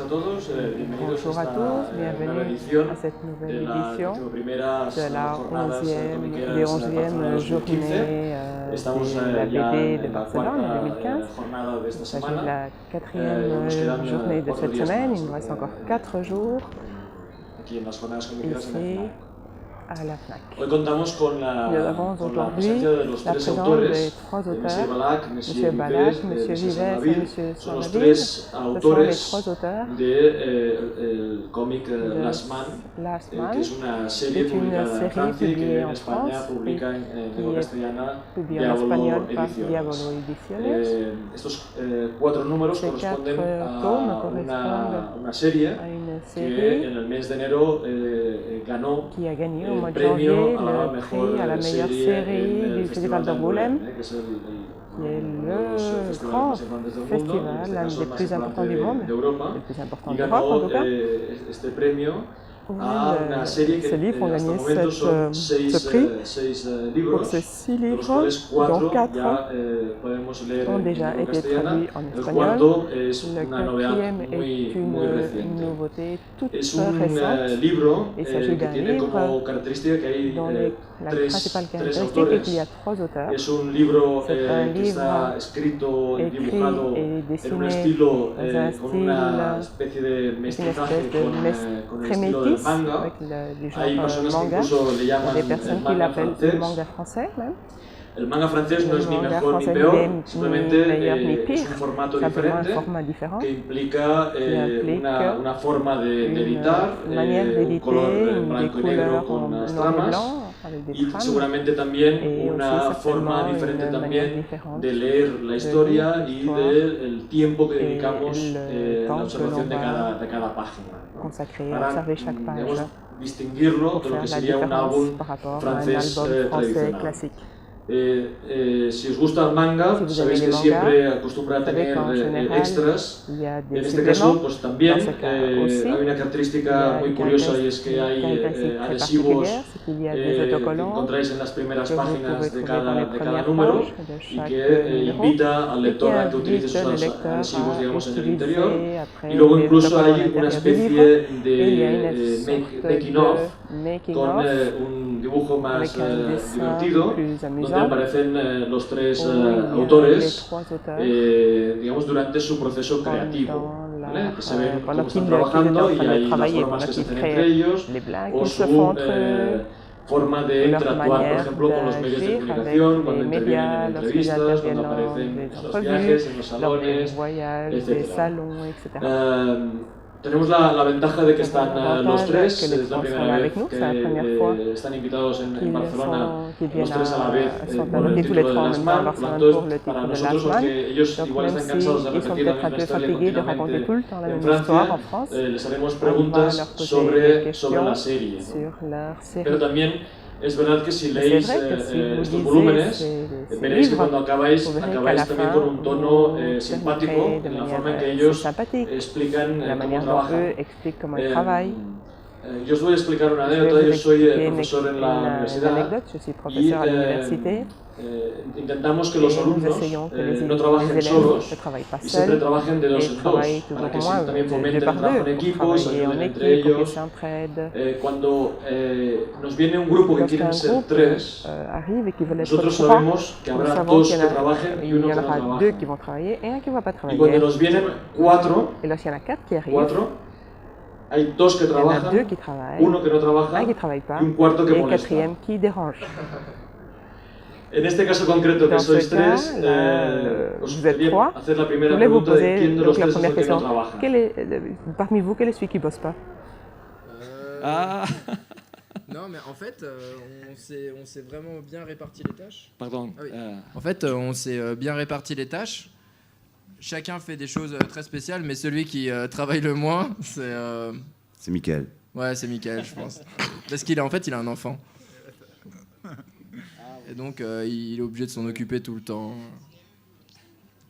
Bonjour à tous, bienvenue à cette nouvelle édition de la 11e journée de la BD de Barcelone en 2015. Il s'agit de la 4e journée de cette semaine, il nous reste encore 4 jours ici à la FNAC. Nous avons aujourd'hui la présence des 3 auteurs, M. Balak, M. Vives et M. Sonavid. Ce sont les 3 auteurs de Last Man, qui est une série publiée en France et qui est publiée en espagnol par Diabolo Ediciones. Ces 4 tomes correspondent à une série qui a gagné au mois de janvier le prix à la meilleure série du Festival d'Angoulême, qui est le grand festival, l'un des plus importants du monde, le plus important d'Europe en tout cas. Ces livres ont gagné ce prix. Pour ces 6 livres, dont 4 ont déjà été traduits en espagnol. Le 4e est une nouveauté toute récente. Il s'agit d'un livre dont la principale caractéristique est qu'il y a 3 auteurs. C'est un livre écrit et dessiné dans un style, une espèce de très métis, avec du genre manga. Il y a des personnes qui l'appellent le manga français même. El manga francés no es ni mejor ni peor, simplemente es un formato diferente que implica una forma de editar, un color en blanco y negro con las tramas y seguramente también una forma diferente también de leer la historia y del tiempo que dedicamos a la observación de cada página. Para distinguirlo de lo que sería un álbum francés tradicional. Si os gusta el manga, sabéis que siempre acostumbra a tener extras. En este caso, pues también hay una característica muy curiosa y es que hay adhesivos que encontráis en las primeras páginas de cada número y que invita al lector a que utilice esos adhesivos, digamos, en el interior. Y luego incluso hay una especie de making of con un dibujo más divertido, donde aparecen los 3 autores, digamos, durante su proceso creativo, ¿vale? Que se ven cómo están trabajando y hay las formas que se hacen entre ellos, o su forma de interactuar, por ejemplo, con los medios de comunicación, cuando intervienen en entrevistas, cuando aparecen en los viajes, en los salones, etc. Tenemos la ventaja de que están los 3, es la primera vez que están invitados en Barcelona los 3 a la vez por el título de Last Man, por lo tanto, para nosotros, los que ellos igual están cansados de repetir la misma historia continuamente en Francia, les haremos preguntas sobre la serie, ¿no? Pero también es verdad que si leéis estos volúmenes, veréis que cuando acabáis también con un tono simpático en la forma en que ellos explican cómo trabajan. Yo os voy a explicar una anécdota. Yo soy profesor en la universidad y intentamos que los alumnos no trabajen solos y siempre trabajen de 2 en 2, para que también fomenten el trabajo en equipo, se ayuden entre ellos. Cuando nos viene un grupo que quieren ser 3, nosotros sabemos que habrá 2 que trabajen y 1 que no trabaje. Y cuando nos vienen 4, hay 2 que trabajan, 1 que no trabaja y un cuarto que molesta. En este caso concreto, que sois 3, os quería hacer la primera pregunta de quién de los 3 es el que no trabaja. Parmi vous, quel est celui qui bosse pas? Non, mais en fait, on s'est vraiment bien réparti les tâches. Pardon. Ah oui. En fait, on s'est bien réparti les tâches. Chacun fait des choses très spéciales, mais celui qui travaille le moins, c'est Mickaël. Ouais, c'est Mickaël, je pense. Parce qu'il a un enfant. Et donc, il est obligé de s'en occuper tout le temps.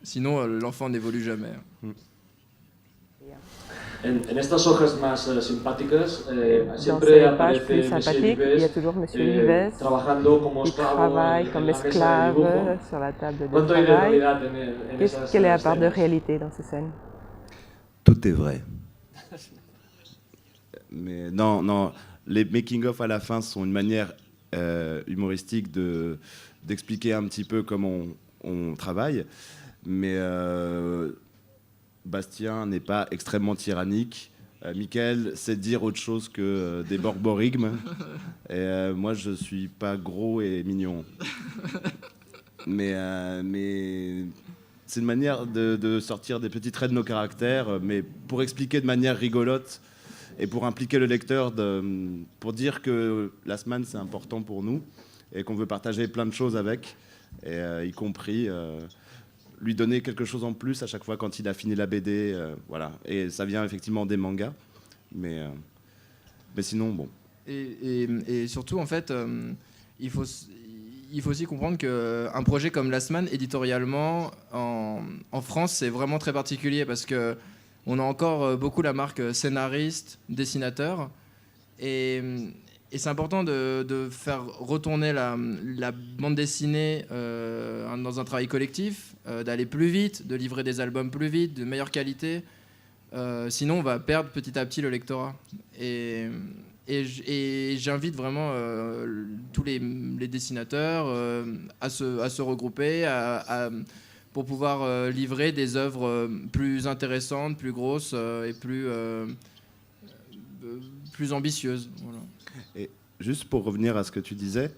Sinon, l'enfant n'évolue jamais. En estas hojas más simpáticas siempre aparece M. Vives trabajando como esclavo en la mesa de dibujo. ¿Cuánto hay de realidad en esas Quelle est la part de réalité dans ces scènes? Tout est vrai. Mais non, les making-of à la fin sont une manière humoristique d'expliquer un petit peu comment on travaille. Mais Bastien n'est pas extrêmement tyrannique. Michael sait dire autre chose que des borborigmes. Et moi, je suis pas gros et mignon. Mais c'est une manière de sortir des petits traits de nos caractères, mais pour expliquer de manière rigolote et pour impliquer le lecteur, pour dire que la semaine, c'est important pour nous et qu'on veut partager plein de choses avec, et y compris lui donner quelque chose en plus à chaque fois quand il a fini la BD. Voilà. Et ça vient effectivement des mangas. Mais sinon, bon. Et surtout, en fait, il faut aussi comprendre qu'un projet comme Last Man, éditorialement, en France, c'est vraiment très particulier parce qu'on a encore beaucoup la marque scénariste, dessinateur. Et c'est important de faire retourner la bande dessinée dans un travail collectif, d'aller plus vite, de livrer des albums plus vite, de meilleure qualité. Sinon, on va perdre petit à petit le lectorat. Et j'invite vraiment tous les dessinateurs à se regrouper pour pouvoir livrer des œuvres plus intéressantes, plus grosses et plus ambitieuses. Voilà. Et juste pour revenir à ce que tu disais,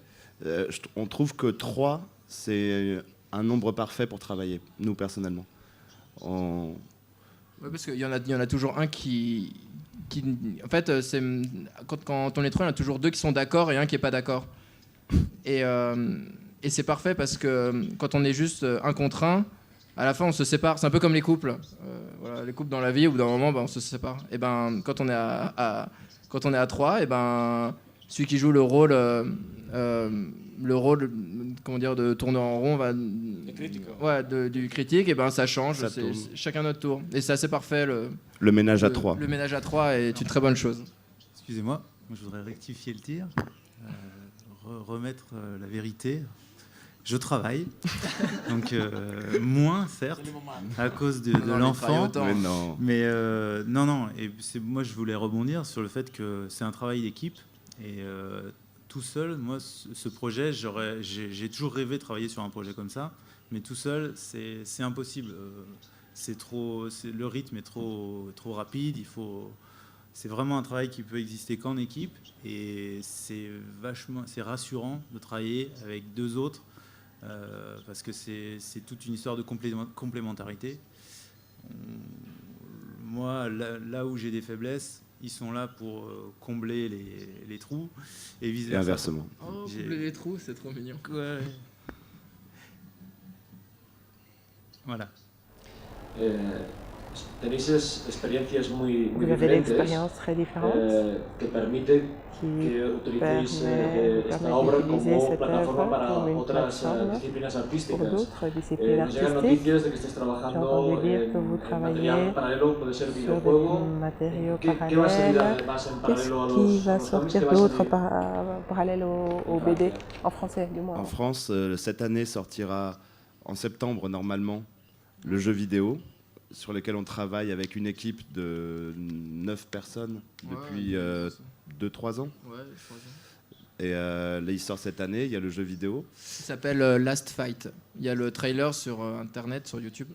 on trouve que 3, c'est un nombre parfait pour travailler, nous personnellement. Ouais, parce qu'il y en a toujours un qui en fait, quand on est 3, il y en a toujours 2 qui sont d'accord et un qui n'est pas d'accord. Et c'est parfait parce que quand on est juste un contre un, à la fin on se sépare. C'est un peu comme les couples. Voilà, les couples dans la vie, au bout d'un moment, on se sépare. Et quand on est à 3, celui qui joue le rôle comment dire, de tourneur en rond du critique, ça change, c'est chacun notre tour. Et c'est assez parfait. Le ménage à 3. Le ménage à 3 est une très bonne chose. Excusez-moi, je voudrais rectifier le tir, remettre la vérité. Je travaille, donc moins certes, à cause de l'enfant. Mais non. Et moi, je voulais rebondir sur le fait que c'est un travail d'équipe. Et tout seul, moi, ce projet, j'ai toujours rêvé de travailler sur un projet comme ça. Mais tout seul, c'est impossible. Le rythme est trop rapide. C'est vraiment un travail qui peut exister qu'en équipe. Et c'est rassurant de travailler avec 2 autres. Parce que c'est toute une histoire de complémentarité. Moi, là où j'ai des faiblesses, ils sont là pour combler les trous et vice-versa. Et inversement. Oh, combler les trous, c'est trop mignon. Ouais. Voilà. Vous avez des expériences très différentes qui permettent d'utiliser cette œuvre comme une plateforme pour d'autres disciplines artistiques. J'ai entendu dire que vous travaillez sur des matériaux parallèles. Qu'est-ce qui va sortir d'autre parallèle au BD, en français du moins? En France, cette année sortira en septembre normalement le jeu vidéo, sur lequel on travaille avec une équipe de 9 personnes depuis 2-3 ans. Ouais, 3 ans. Et là, il sort cette année, il y a le jeu vidéo. Il s'appelle Last Fight. Il y a le trailer sur Internet, sur YouTube.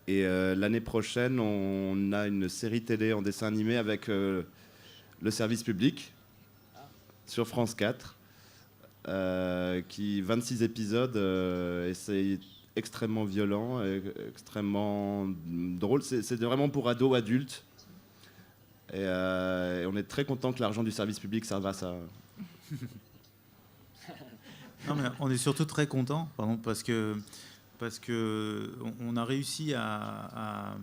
Et l'année prochaine, on a une série télé en dessin animé avec le service public sur France 4, 26 épisodes, et c'est extrêmement violent, extrêmement drôle. C'est vraiment pour ados, adultes. Et on est très content que l'argent du service public serve à ça. Non, mais on est surtout très content, parce que on a réussi à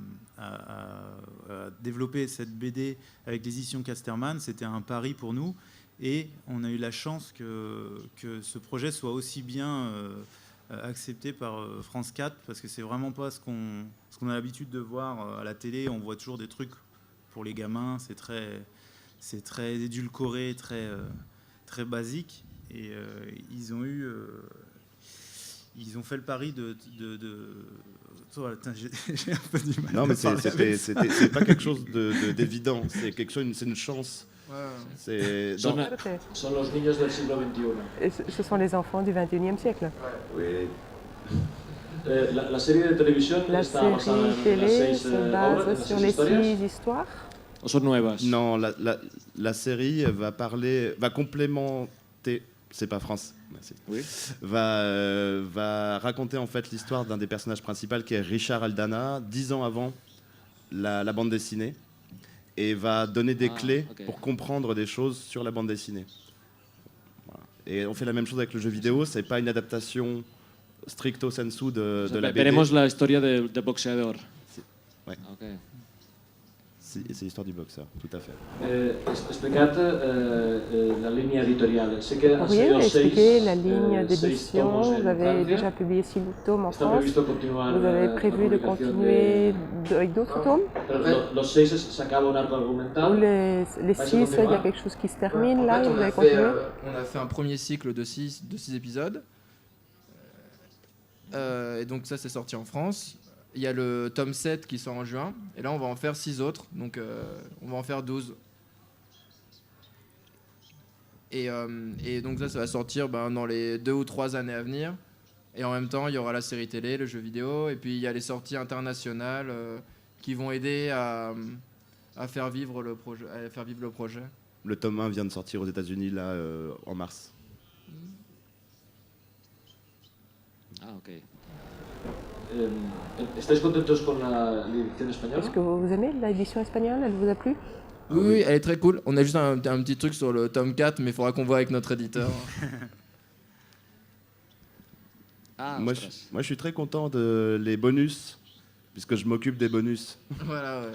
développer cette BD avec les éditions Casterman. C'était un pari pour nous, et on a eu la chance que ce projet soit aussi bien accepté par France 4, parce que c'est vraiment pas ce qu'on a l'habitude de voir à la télé. On voit toujours des trucs pour les gamins, c'est très édulcoré, très basique, et ils ont eu ils ont fait le pari Voilà, j'ai un peu du mal. Non, mais c'est pas quelque chose d'évident. C'est quelque chose, c'est une chance. C'est Son los niños del siglo XXI. Ce sont les enfants du XXIe siècle. Oui. La série de télévision La série télé se base sur les 6 histoires. ¿O son nuevas? Non, la série va complémenter. C'est pas France. Merci. Oui. Va raconter en fait l'histoire d'un des personnages principaux qui est Richard Aldana, 10 ans avant la bande dessinée, et va donner des clés pour comprendre des choses sur la bande dessinée. Voilà. Et on fait la même chose avec le jeu vidéo. C'est pas une adaptation stricto sensu de la BD. Veremos la historia de boxeador. Ouais. Okay. C'est l'histoire du boxeur, tout à fait. Explicat la ligne éditoriale. Pourriez expliquer la ligne d'édition? Vous avez déjà publié 6 tomes en France. Vous avez prévu de continuer avec d'autres tomes? Ou les 6, il y a quelque chose qui se termine là et vous allez continuer? On a fait un premier cycle de 6 épisodes. Et donc ça, c'est sorti en France. Il y a le tome 7 qui sort en juin, et là on va en faire 6 autres, donc on va en faire 12. Et donc ça va sortir dans les 2 ou 3 années à venir. Et en même temps, il y aura la série télé, le jeu vidéo, et puis il y a les sorties internationales qui vont aider à faire vivre le projet. Le tome 1 vient de sortir aux États-Unis là en mars. Ah, ok. ¿Estáis contentos con la edición española? Est-ce que vous aimez l'édition espagnole? Elle vous a plu? Oui, elle est très cool. On a juste un petit truc sur le tome 4, mais il faudra qu'on voit avec notre éditeur. Moi, je suis très content les bonus, puisque je m'occupe des bonus. Voilà, ouais.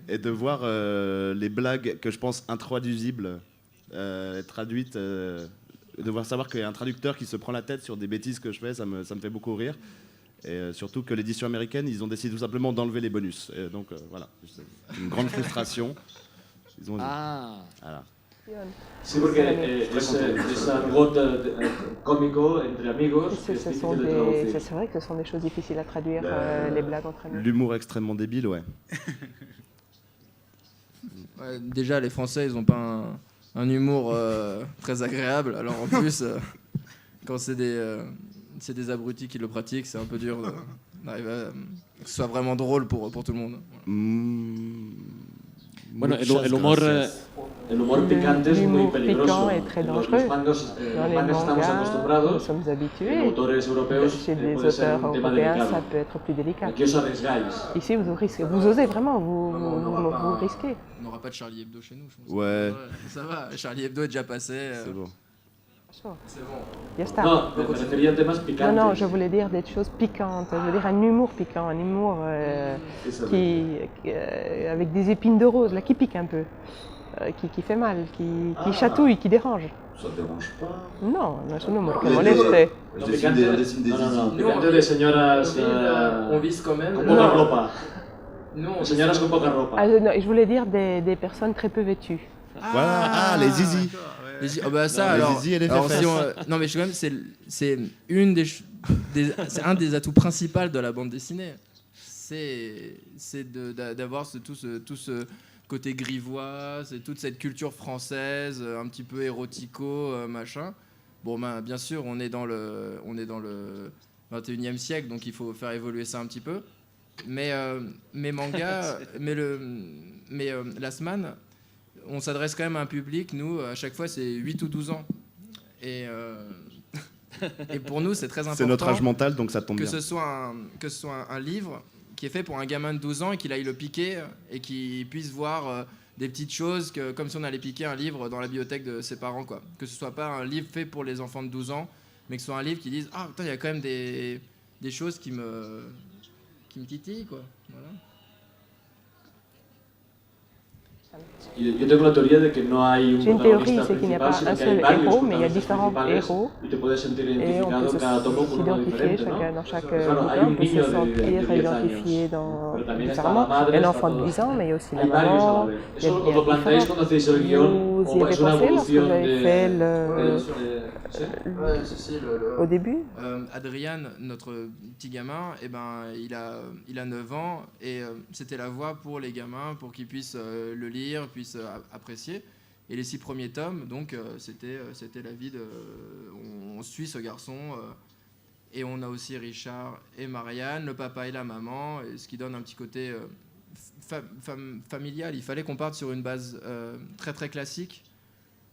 Et de voir les blagues que je pense intraduisibles, traduites, de devoir savoir qu'il y a un traducteur qui se prend la tête sur des bêtises que je fais, ça me fait beaucoup rire. Et surtout que l'édition américaine, ils ont décidé tout simplement d'enlever les bonus. Et donc voilà, c'est une grande frustration. Voilà. Sí, porque es algo cómico entre amigos. C'est vrai que ce sont des choses difficiles à traduire, les blagues entre amis. L'humour extrêmement débile, ouais. Déjà, les Français, ils n'ont pas un humour très agréable. Alors en plus, quand c'est des abrutis qui le pratiquent, c'est un peu dur d'arriver à que ce soit vraiment drôle pour tout le monde. Bueno, l'humour picante es muy peligroso. Est très dangereux. Dans les mangas, nous sommes habitués. Chez des auteurs européens, ça peut être plus délicat. Ici, vous osez vraiment, vous risquez. On n'aura pas de Charlie Hebdo chez nous, je pense. Ouais. Ça va, Charlie Hebdo est déjà passé. C'est bon. C'est bon. Ya está. Non, je voulais dire des choses piquantes. Je veux dire un humour piquant, un humour avec des épines de rose, là, qui pique un peu, qui fait mal, qui chatouille, qui dérange. Ça te dérange pas? Non, no es un humor que moleste. Je dessine des zizi. Picante de señoras On vise quand même. con poca ropa. Non, Señoras con poca ropa. Ah, non, je voulais dire des personnes très peu vêtues. Voilà, les zizi. Ça, non, alors, zizi et les alors fesses. non mais quand même, c'est c'est un des atouts principaux de la bande dessinée. C'est d'avoir tout ce côté grivois, c'est toute cette culture française, un petit peu érotico, machin. Bon, bien sûr, on est dans le 21e siècle, donc il faut faire évoluer ça un petit peu. Mais manga, Last Man, on s'adresse quand même à un public, nous, à chaque fois, c'est 8 ou 12 ans. Et pour nous, c'est très important. C'est notre âge mental, donc ça tombe bien. Que ce soit un livre qui est fait pour un gamin de 12 ans et qu'il aille le piquer et qu'il puisse voir des petites choses comme si on allait piquer un livre dans la bibliothèque de ses parents, quoi. Que ce soit pas un livre fait pour les enfants de 12 ans, mais que ce soit un livre qui dise « Ah, putain, il y a quand même des choses qui me titillent, quoi. » Voilà. J'ai une théorie, c'est qu'il n'y a pas un seul héros, mais il y a différents héros, et on peut s'identifier chacun dans chaque bouquin, on peut se sentir identifié différemment. Il y a un enfant de 10 ans, mais il y a aussi la maman, il y a différents. Vous y avez pensé lorsque vous avez fait au début? Adrien, notre petit gamin, eh ben, il a 9 ans et c'était la voie pour les gamins, pour qu'ils puissent le lire, puissent apprécier. Et les 6 premiers tomes, donc c'était la vie de... On suit ce garçon et on a aussi Richard et Marianne, le papa et la maman, et ce qui donne un petit côté familial. Il fallait qu'on parte sur une base très très classique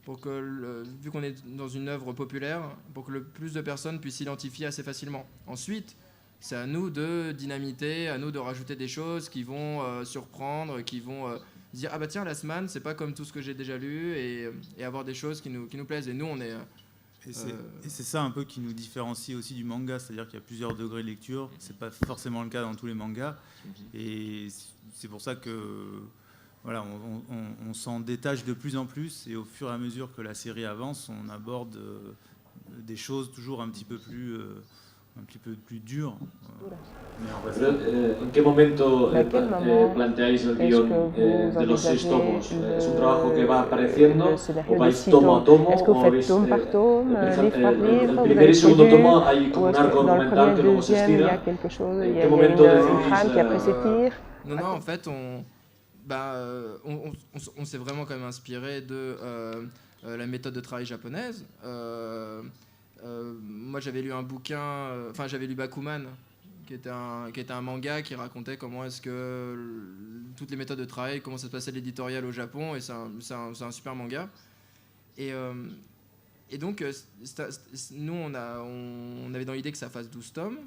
pour que, vu qu'on est dans une œuvre populaire, pour que le plus de personnes puissent s'identifier assez facilement. Ensuite, c'est à nous de dynamiter, à nous de rajouter des choses qui vont surprendre, qui vont dire « Ah bah tiens, Last Man, c'est pas comme tout ce que j'ai déjà lu » et avoir des choses qui nous plaisent. Et nous, on est... Et c'est ça un peu qui nous différencie aussi du manga, c'est-à-dire qu'il y a plusieurs degrés de lecture, c'est pas forcément le cas dans tous les mangas, et c'est pour ça que voilà, on s'en détache de plus en plus, et au fur et à mesure que la série avance, on aborde des choses toujours un petit peu plus dures. ¿En qué momento planteáis el guión de los 6 tomos? ¿Es un trabajo que va apareciendo o vais tomo a tomo? Est-ce que vous faites tome par tome, livre par livre? El primer y segundo tomo hay como un arco argumental que luego se estira. Il y a quelque chose, il y a une trame qui après s'étire. Non, en fait, on s'est vraiment quand même inspiré de la méthode de travail japonaise. Moi, j'avais lu un bouquin, j'avais lu Bakuman, qui était un manga qui racontait comment est-ce que toutes les méthodes de travail, comment ça se passait l'éditorial au Japon, et c'est un super manga. Et donc, nous, on avait dans l'idée que ça fasse 12 tomes.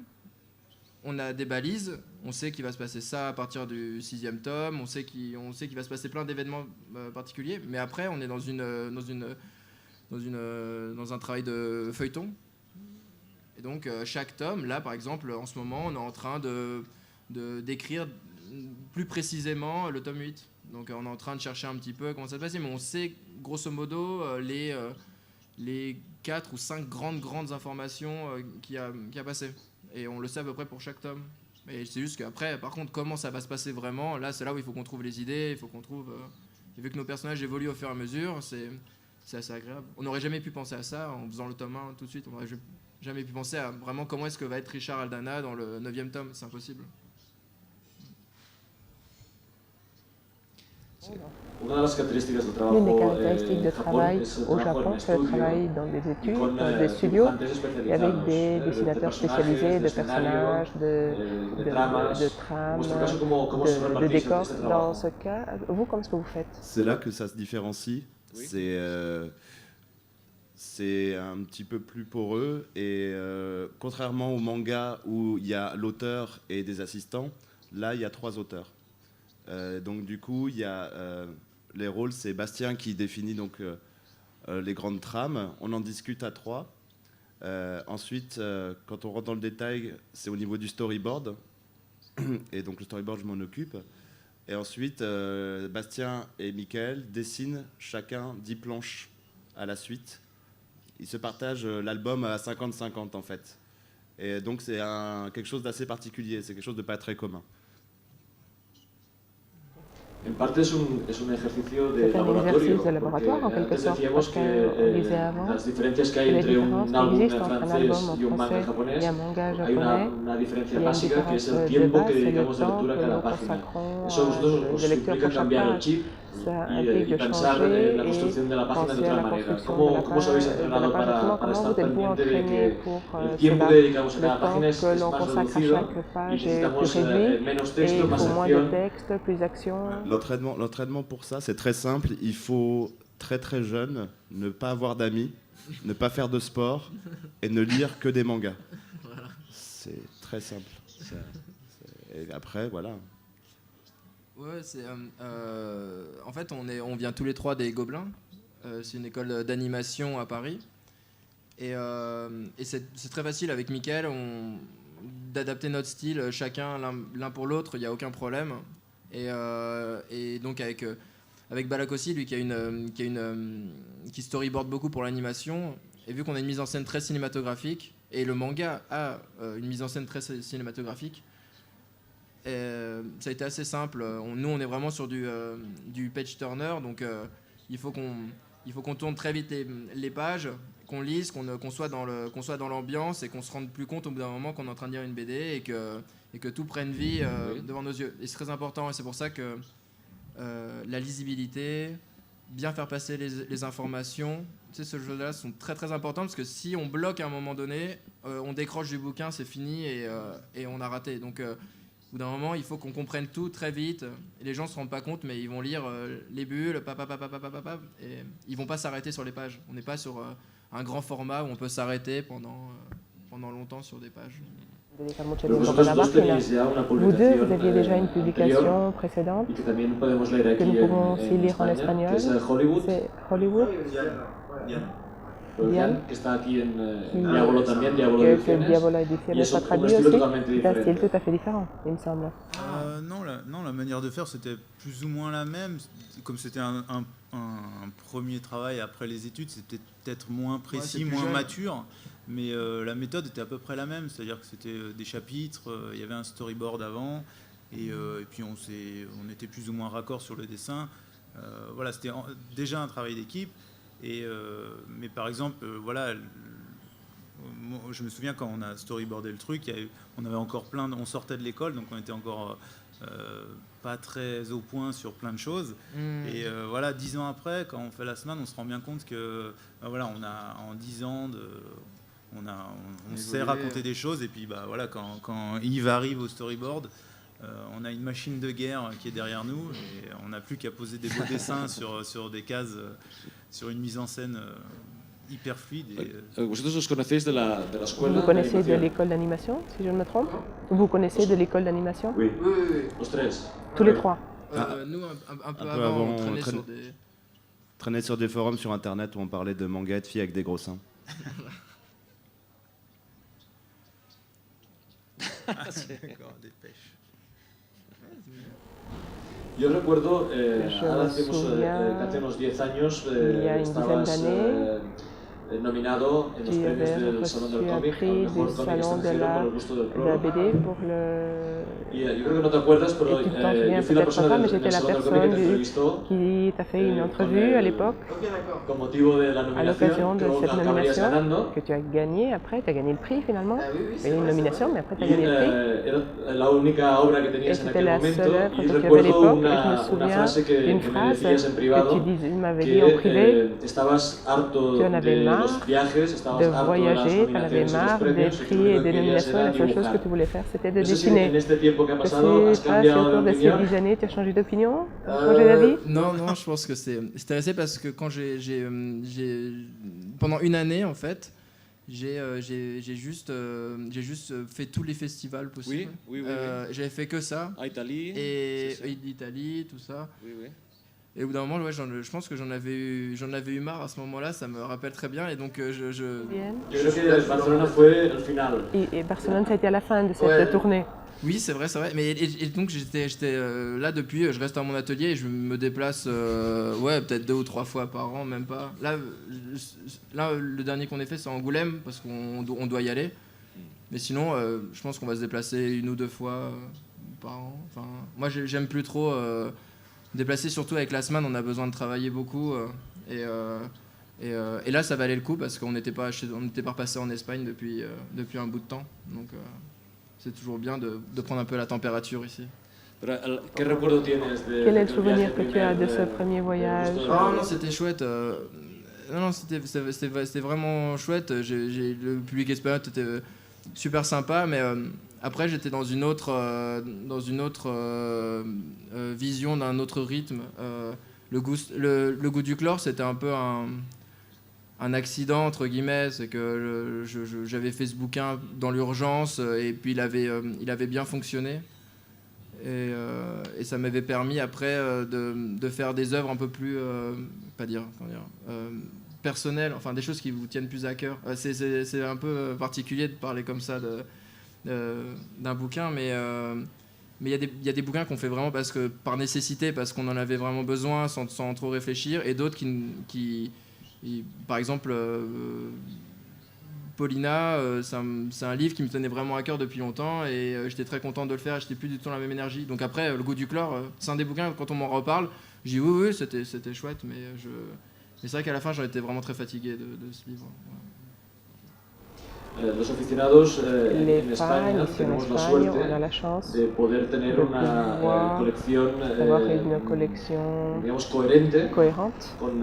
On a des balises, on sait qu'il va se passer ça à partir du 6e tome, on sait qu'il va se passer plein d'événements particuliers, mais après, on est dans un travail de feuilleton. Et donc, chaque tome, là, par exemple, en ce moment, on est en train d'écrire plus précisément le tome 8. Donc, on est en train de chercher un petit peu comment ça se passe, mais on sait, grosso modo, les 4 ou 5 grandes informations qu'il y a passé. Et on le sait à peu près pour chaque tome. Mais c'est juste qu'après, par contre, comment ça va se passer vraiment, là, c'est là où il faut qu'on trouve les idées, il faut qu'on trouve... Et vu que nos personnages évoluent au fur et à mesure, c'est assez agréable. On n'aurait jamais pu penser à ça en faisant le tome 1 tout de suite. On n'aurait jamais pu penser à vraiment comment est-ce que va être Richard Aldana dans le 9e tome. C'est impossible. L'une des caractéristiques de travail au Japon, c'est le travail dans des études, dans des studios, et avec des dessinateurs spécialisés de personnages, de trames, de décors. Dans ce cas, vous, comment est-ce que vous faites? C'est là que ça se différencie. Oui. C'est un petit peu plus poreux, et contrairement au manga où il y a l'auteur et des assistants, là, il y a 3 auteurs. Donc du coup, il y a les rôles, c'est Bastien qui définit donc les grandes trames. On en discute à 3. Ensuite, quand on rentre dans le détail, c'est au niveau du storyboard. Et donc le storyboard, je m'en occupe. Et ensuite, Bastien et Michael dessinent chacun 10 planches à la suite. Ils se partagent l'album à 50-50 en fait. Et donc c'est quelque chose d'assez particulier, c'est quelque chose de pas très commun. En parte es un ejercicio de laboratorio, en quelque sorte, parce qu'on disait avant las diferencias que hay entre un álbum en francés y un manga en japonés, hay una diferencia básica que es el tiempo que dedicamos de lectura a cada página. Eso nosotros os implica cambiar el chip y pensar en la construcción de la página de otra manera. ¿Cómo os habéis entrenado para estar pendiente de que el tiempo que dedicamos a cada página es más reducido y necesitamos menos texto, más acción? L'entraînement pour ça, c'est très simple. Il faut très très jeune ne pas avoir d'amis, ne pas faire de sport et ne lire que des mangas. Voilà. C'est très simple. Et après, voilà. Ouais, en fait, on vient tous les 3 des Gobelins. C'est une école d'animation à Paris. Et c'est très facile avec Mickaël d'adapter notre style chacun l'un pour l'autre. Il n'y a aucun problème. Et donc avec avec Balak aussi, lui qui storyboard beaucoup pour l'animation. Et vu qu'on a une mise en scène très cinématographique, et le manga a une mise en scène très cinématographique, ça a été assez simple. Nous, on est vraiment sur du page turner, donc il faut qu'on tourne très vite les pages, qu'on lise, qu'on soit dans l'ambiance et qu'on se rende plus compte au bout d'un moment qu'on est en train de lire une BD et que tout prenne vie devant nos yeux. Et c'est très important, et c'est pour ça que la lisibilité, bien faire passer les informations, ces choses-là sont très très importants, parce que si on bloque à un moment donné, on décroche du bouquin, c'est fini et on a raté. Donc au bout d'un moment, il faut qu'on comprenne tout très vite. Et les gens ne se rendent pas compte, mais ils vont lire les bulles, et ils vont pas s'arrêter sur les pages. On n'est pas sur un grand format où on peut s'arrêter pendant longtemps sur des pages. Vous deux, vous aviez déjà une publication précédente que nous pouvons aussi lire en espagnol. C'est Hollywood. Diane, que está aquí en Diabolo también, Diabolo Ediciones. Diabolo Ediciones está traduit aussi. C'est un style tout à fait différent, il me semble. Non, la manière de faire, c'était plus ou moins la même. Comme c'était un premier travail après les études, c'était peut-être moins précis, moins mature. Mais la méthode était à peu près la même. C'est-à-dire que c'était des chapitres, il y avait un storyboard avant, et puis on était plus ou moins raccord sur le dessin. Voilà, c'était déjà un travail d'équipe. Mais par exemple, je me souviens quand on a storyboardé le truc, on avait encore on sortait de l'école, donc on était encore pas très au point sur plein de choses. Et 10 ans après, quand on fait la semaine, on se rend bien compte que on a en 10 ans on sait raconter des choses. Et puis quand Yves arrive au storyboard, on a une machine de guerre qui est derrière nous et on n'a plus qu'à poser des beaux dessins sur des cases, sur une mise en scène hyper fluide. Vous connaissez de l'école d'animation, si je ne me trompe? Vous connaissez de l'école d'animation? Oui, tous les trois. Nous, un peu avant, on traînait sur des forums sur Internet où on parlait de manga et de filles avec des gros seins. D'accord, des pêches. Yo recuerdo, hace unos 10 años, estabas nominado en los premios del Salón del Cómic al mejor cómic extranjero por el gusto del prólogo. Y yo creo que no te acuerdas, pero yo fui la persona del Salón del Cómic que te entrevistó qui t'a fait une entrevue à l'époque con motivo de la à l'occasion nominación de que cette acabarías nomination ganando. que tu as gagné après, tu as gagné le prix finalement. Il y a eu une nomination, mais après tu as gagné le prix. Era la única obra que Et tenías en c'était aquel la momento. seule œuvre Y que tu avais à l'époque. recuerdo Et je me una souviens frase d'une que me phrase decías en privado, que tu m'avais dit en privé. que estabas harto Tu en avais de marre los viajes, estabas de harto de las voyager, tu en avais nominaciones y los marre des premios, y que prix lo et que des querías nominations. era La seule chose que dibujar. tu voulais faire, c'était de No sé si dessiner. en este tiempo que ha Je pasado has sais pas si au cambiado cours de de ces opinión. 10 années, tu as changé d'opinion, tu as changé d'avis. Non, je pense que c'était assez parce que quand pendant une année en fait, j'ai juste fait tous les festivals possibles. Oui. J'avais fait que ça. Italie. Et l'Italie, tout ça. Oui. Et au bout d'un moment, je pense que j'en avais eu marre à ce moment-là. Ça me rappelle très bien. Et donc Bien. Yo creo que Barcelona fue el final. Et Barcelone, ça a été à la fin de cette tournée. oui, c'est vrai. Mais et donc j'étais là depuis. Je reste à mon atelier et je me déplace. Peut-être 2 ou 3 fois par an, même pas. Là, le dernier qu'on ait fait, c'est Angoulême parce qu'on doit y aller. Mais sinon, je pense qu'on va se déplacer 1 ou 2 fois par an. Enfin, moi, j'aime plus trop déplacer, surtout avec la semaine. On a besoin de travailler beaucoup. Et là, ça valait le coup parce qu'on n'était pas repassé en Espagne depuis un bout de temps. Donc, c'est toujours bien de prendre un peu la température ici. ¿Qué recuerdo tienes de Quel est le souvenir que tu as de ce premier voyage? Non, c'était chouette. Non, c'était vraiment chouette. Le public espagnol était super sympa, mais après j'étais dans une autre vision, d'un autre rythme. Le goût du chlore, c'était un peu un accident entre guillemets. C'est que j'avais fait ce bouquin dans l'urgence et puis il avait bien fonctionné. Et ça m'avait permis après de faire des œuvres un peu plus personnelles, enfin des choses qui vous tiennent plus à cœur. C'est un peu particulier de parler comme ça d'un bouquin, mais Mais il y a des bouquins qu'on fait vraiment par nécessité, parce qu'on en avait vraiment besoin, sans trop réfléchir, et d'autres qui par exemple, Paulina, c'est un livre qui me tenait vraiment à cœur depuis longtemps, et j'étais très content de le faire, j'étais plus du tout dans la même énergie. Donc après, Le goût du chlore, c'est un des bouquins, quand on m'en reparle, je dis oui, c'était chouette, mais c'est vrai qu'à la fin, j'en étais vraiment très fatigué de ce livre. Ouais. Los aficionados Les en fans España ici en tenemos la Espagne, suerte on a la chance de poder tener de una pouvoir colección d'avoir une collection digamos coherente cohérente con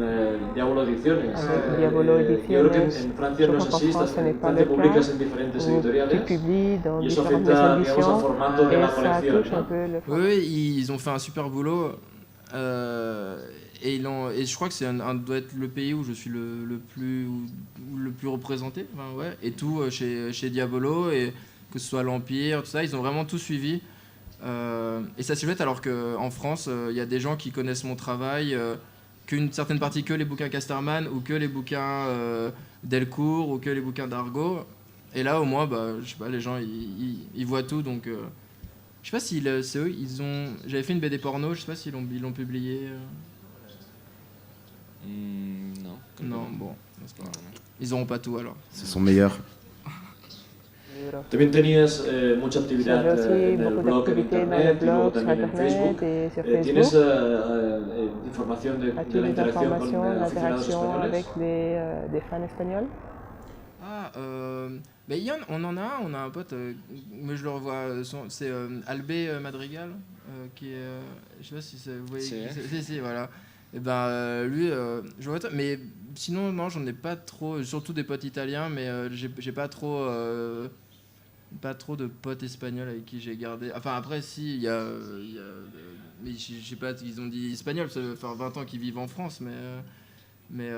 Diabolo Ediciones. avec Diabolo Yo creo que Ediciones. en Francia Je no crois es qu'en así, France, ce n'est pas Francia le cas, publicas en diferentes où tu editoriales publies dans y eso différentes afecta, digamos, al éditions, formato de et la ça colección, touche un ¿no? peu le format. Oui, ils ont fait un super boulot. Et je crois que doit être le pays où je suis le plus représenté. Enfin, ouais, et tout chez Diabolo, et que ce soit l'Empire, tout ça, ils ont vraiment tout suivi. Et ça c'est chouette, alors qu'en France, il y a des gens qui connaissent mon travail, qu'une certaine partie, que les bouquins Casterman, ou que les bouquins Delcourt, ou que les bouquins d'Argo. Et là, au moins, je sais pas, les gens ils voient tout, donc. Je sais pas si c'est eux, j'avais fait une BD porno, je sais pas s'ils l'ont publié. Non. Non, bon, c'est pas grave. Ils auront pas tout alors. C'est son meilleur. También tenías mucha actividad J'avais aussi en el beaucoup blog en d'activités dans le internet y luego blog, sur también en Facebook. Internet et sur ¿Tienes Facebook. información de As-tu la des interacción con informations, aficionados l'interaction españoles? avec des fans espagnols? Ah, on en a un pote, mais je le revois, c'est Albé Madrigal, qui est, je sais pas si vous voyez, si, voilà. Et ben lui, je vois, mais sinon non, j'en ai pas trop, surtout des potes italiens, mais j'ai pas trop de potes espagnols avec qui j'ai gardé. Enfin après si, il y a mais je sais pas, ils ont dit espagnol, ça fait 20 ans qu'ils vivent en France, mais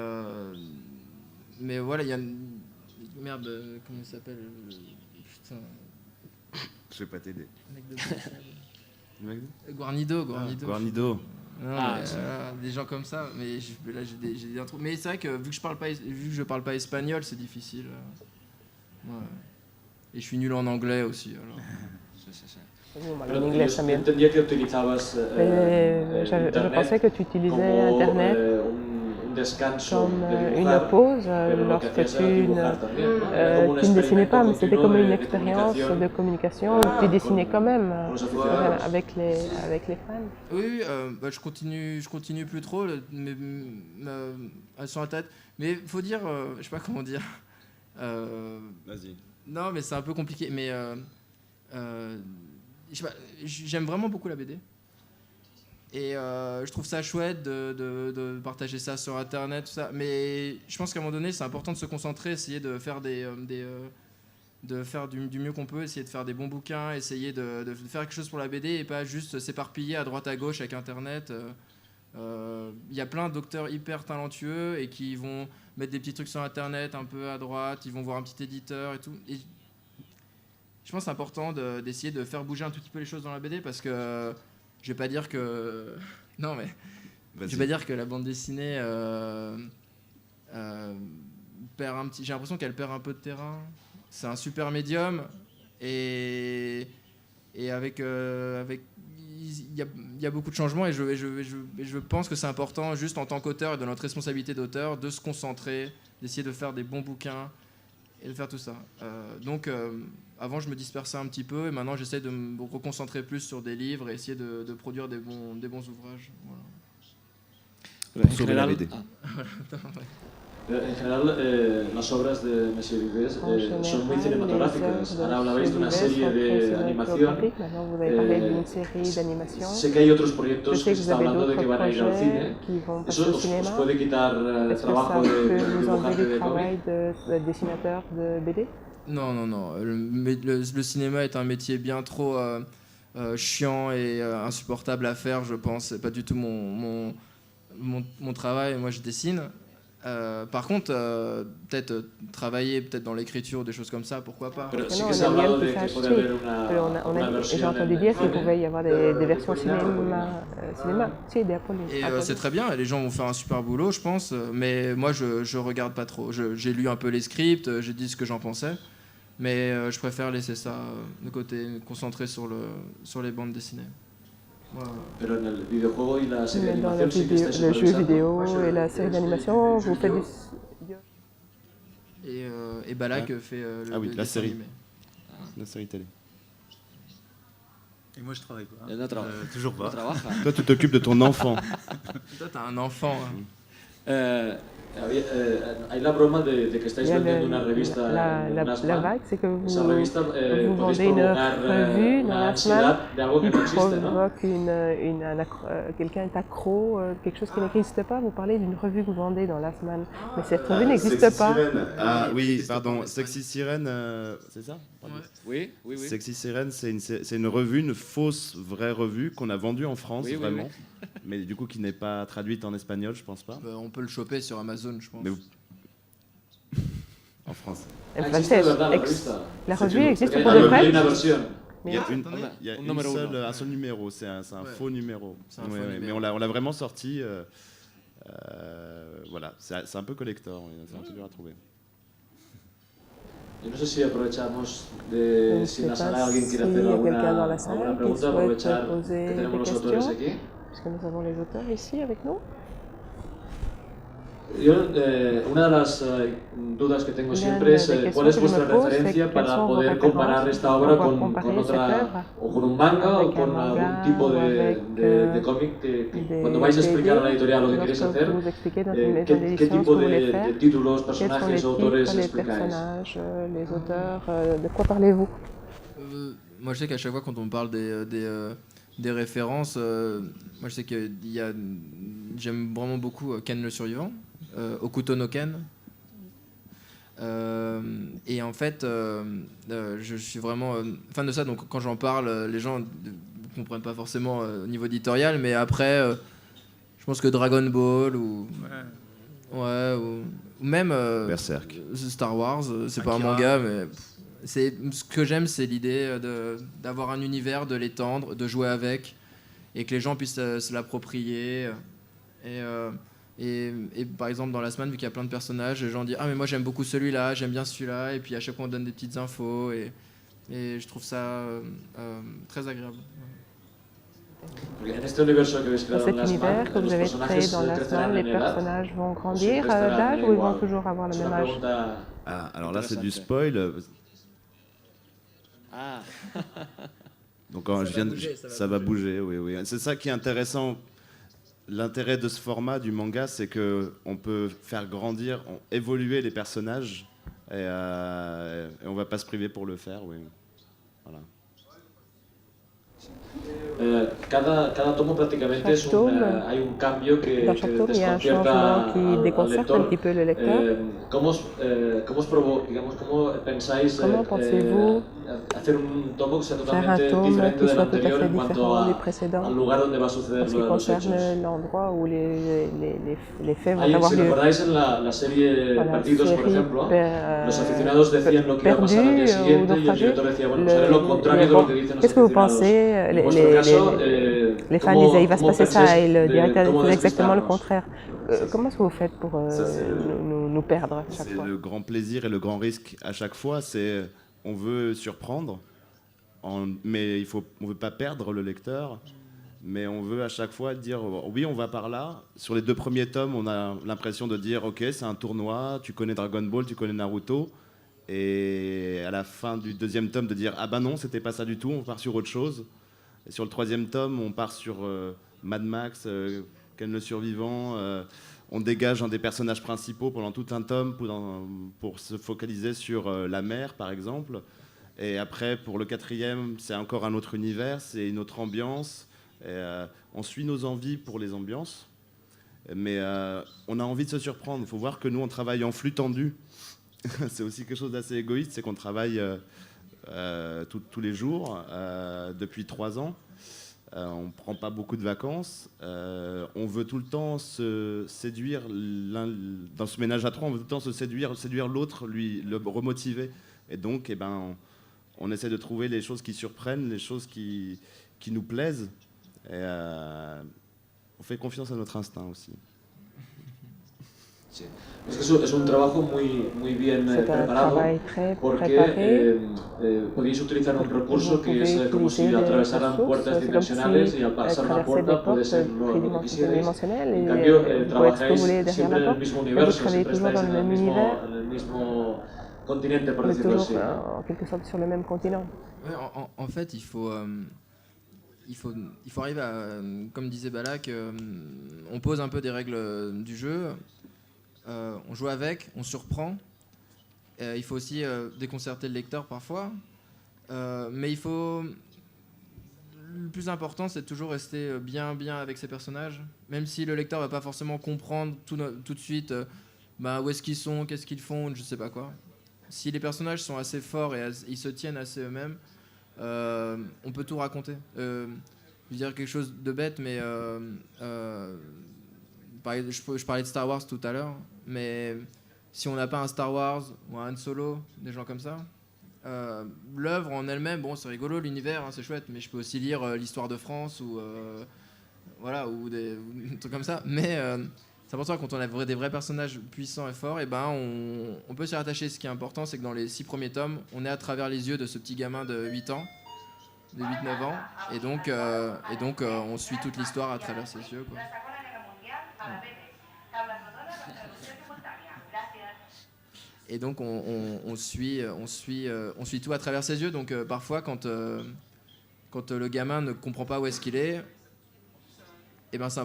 voilà, il y a merde, comment il s'appelle, putain. Je vais pas t'aider. Guarnido. Guarnido. Non, des gens comme ça, mais là j'ai des intros. Mais c'est vrai que vu que je parle pas espagnol, c'est difficile. Ouais. Et je suis nul en anglais aussi. Alors. En inglés también. Entendía que utilizabas Je pensais que tu utilisais Internet comme une pause lorsque tu ne dessinais pas, mais c'était comme une expérience de communication où tu dessinais quand même avec les fans. Oui, je continue plus trop, mais sur la tête. Mais faut dire, je sais pas comment dire. Vas-y. Non, mais c'est un peu compliqué. Mais je sais pas, j'aime vraiment beaucoup la BD. Et je trouve ça chouette de partager ça sur Internet, tout ça. Mais je pense qu'à un moment donné, c'est important de se concentrer, essayer de faire de faire du mieux qu'on peut, essayer de faire des bons bouquins, essayer de faire quelque chose pour la BD et pas juste s'éparpiller à droite à gauche avec Internet. Il y a plein d'auteurs hyper talentueux et qui vont mettre des petits trucs sur Internet un peu à droite, ils vont voir un petit éditeur et tout. Et je pense que c'est important d'essayer de faire bouger un tout petit peu les choses dans la BD, parce que je vais pas dire que non, mais je vais pas dire que la bande dessinée perd un petit. J'ai l'impression qu'elle perd un peu de terrain. C'est un super médium et avec il y a beaucoup de changements, et je pense que c'est important, juste en tant qu'auteur et de notre responsabilité d'auteur, de se concentrer, d'essayer de faire des bons bouquins et de faire tout ça. Donc avant je me dispersais un petit peu, et maintenant j'essaie de me reconcentrer plus sur des livres et essayer de produire des bons ouvrages. Sur la BD. En general, las obras de Monsieur Vives son muy cinematográficas. Ahora hablabais de una serie de animación. Sé que hay otros proyectos que se está hablando de que van a ir al cine. ¿Eso os puede quitar trabajo de dibujante de cómic? Non. Le cinéma est un métier bien trop chiant et insupportable à faire, je pense. C'est pas du tout mon travail. Moi, je dessine. Par contre, peut-être travailler dans l'écriture ou des choses comme ça, pourquoi pas. J'ai entendu dire qu'il pouvait y avoir des versions cinéma. Et c'est très bien, les gens vont faire un super boulot, je pense, mais moi je regarde pas trop. J'ai lu un peu les scripts, j'ai dit ce que j'en pensais, Mais je préfère laisser ça de côté, me concentrer sur les bandes dessinées. Mais dans le jeu vidéo et la série d'animation, vous faites du... Et Balak fait le la série. animé. La série télé. Et moi, je travaille pas. Toujours pas. Toi, tu t'occupes de ton enfant. Toi, t'as un enfant. Hay la broma de que estáis vendiendo una revista en La Nasman. vague, c'est que vous Esa revista vendez podéis une provocar revue dans una la ansiedad semaine de algo que qui no existe, ¿no? provoque quelqu'un est accro, quelque chose qui n'existe pas. Vous parlez d'une revue que vous vendez dans la semaine, mais cette revue n'existe pas. Ah oui, pardon, Sexy Sirène, c'est ça? Oui. Sexy Sirène, c'est une revue, une fausse vraie revue qu'on a vendue en France, vraiment. Mais du coup qui n'est pas traduite en espagnol, je pense pas. On peut le choper sur Amazon, je pense. Mais en France. En français, la revue existe pour de vrai. Il y a un seul numéro, c'est un faux numéro. Mais on l'a vraiment sorti. Voilà, c'est un peu collector, c'est un peu dur à trouver. Yo no sé si aprovechamos Je ne sais si en la pas sala alguien s'il quiere y hacer a quelqu'un dans la alguna salle qui pregunta, souhaite aprovechar poser que tenemos des los autores questions, aquí. puisque nous avons les auteurs ici avec nous. Yo, una de las dudas que tengo siempre es cuál es vuestra referencia para poder comparar esta obra con otra, o con un manga o con algún tipo de cómic que cuando vais a explicar a la editorial lo que queréis hacer, ¿qué tipo de títulos, personajes, autores explicáis? Les auteurs, de quoi parlez-vous? Moi, je sais qu'à chaque fois, quand on parle des références, moi, je sais que j'aime vraiment beaucoup Ken le Survivant, Hokuto no Ken. Et en fait, je suis vraiment fan de ça. Donc, quand j'en parle, les gens ne comprennent pas forcément au niveau éditorial, mais après, je pense que Dragon Ball ou même Berserk. Star Wars, c'est pas un manga, mais ce que j'aime, c'est l'idée d'avoir un univers, de l'étendre, de jouer avec, et que les gens puissent se l'approprier. Et par exemple, dans la semaine, vu qu'il y a plein de personnages, les gens disent « Ah, mais moi j'aime beaucoup celui-là, j'aime bien celui-là », et puis à chaque fois on donne des petites infos, et je trouve ça très agréable. Dans cet univers que vous avez créé dans la semaine, les personnages vont grandir d'âge ou ils vont toujours avoir le même âge? Ah, alors là, c'est du spoil. Donc ça va bouger, oui. C'est ça qui est intéressant. L'intérêt de ce format du manga, c'est qu'on peut faire grandir, évoluer les personnages, et on ne va pas se priver pour le faire, oui. Voilà. Cada tomo prácticamente hay un cambio que desconcierta al lector. Un petit peu le lecteur. ¿Cómo pensáis hacer un tomo que sea totalmente diferente del anterior en cuanto al lugar donde va a suceder los hechos? L'endroit où les faits vont Si avoir lieu. recordáis en la serie Perdidos, por ejemplo, los aficionados decían lo que iba a pasar al día siguiente y el director decía, bueno, pues haré lo contrario de lo que dicen los Qu'est-ce que vous aficionados. pensez? Les fans disaient il va se passer ça et le directeur disait exactement le contraire. Comment est-ce que vous faites pour nous perdre à chaque fois? C'est le grand plaisir et le grand risque à chaque fois, c'est on veut surprendre, mais on ne veut pas perdre le lecteur, mais on veut à chaque fois dire oui, on va par là. Sur les 2 premiers tomes, on a l'impression de dire ok, c'est un tournoi, tu connais Dragon Ball, tu connais Naruto, et à la fin du 2e tome de dire ah ben non, c'était pas ça du tout, on part sur autre chose. Et sur le 3e tome, on part sur Mad Max, Ken le Survivant. On dégage un des personnages principaux pendant tout un tome pour se focaliser sur la mer, par exemple. Et après, pour le 4e, c'est encore un autre univers, c'est une autre ambiance. Et, on suit nos envies pour les ambiances. Mais on a envie de se surprendre. Il faut voir que nous, on travaille en flux tendu. C'est aussi quelque chose d'assez égoïste, c'est qu'on travaille tous les jours depuis 3 ans. On ne prend pas beaucoup de vacances. On veut tout le temps se séduire dans ce ménage à 3. On veut tout le temps se séduire l'autre, le remotiver. Et donc, on essaie de trouver les choses qui surprennent, les choses qui nous plaisent. Et on fait confiance à notre instinct aussi. Sí. Es un trabajo muy bien preparado porque podéis utilizar un recurso que es como si atravesaran puertas dimensionales y al pasar una puerta puede ser lo que quisierais. En cambio, trabajáis siempre en el mismo universo, siempre estáis en el mismo continente, por decirlo así, ¿no? en quelque sorte sur le même continent. Ouais, en fait, il faut arriver à, comme disait Balak, on pose un peu des règles du jeu, on joue avec, on surprend. Il faut aussi déconcerter le lecteur parfois, mais il faut... Le plus important, c'est de toujours rester bien avec ses personnages, même si le lecteur va pas forcément comprendre tout de suite où est-ce qu'ils sont, qu'est-ce qu'ils font, je sais pas quoi. Si les personnages sont assez forts et ils se tiennent assez eux-mêmes, on peut tout raconter. Je veux dire quelque chose de bête, mais je parlais de Star Wars tout à l'heure, mais si on n'a pas un Star Wars ou un Han Solo, des gens comme ça, l'œuvre en elle-même, bon, c'est rigolo, l'univers, hein, c'est chouette, mais je peux aussi lire l'histoire de France ou voilà, ou des trucs comme ça. Mais c'est important quand on a des vrais personnages puissants et forts, et ben on peut s'y rattacher. Ce qui est important, c'est que dans les 6 premiers tomes, on est à travers les yeux de ce petit gamin de 8 ans, de 8-9 ans, et donc on suit toute l'histoire à travers ses yeux, quoi. Et donc on suit tout à travers ses yeux. Donc parfois quand le gamin ne comprend pas où est-ce qu'il est, et ben c'est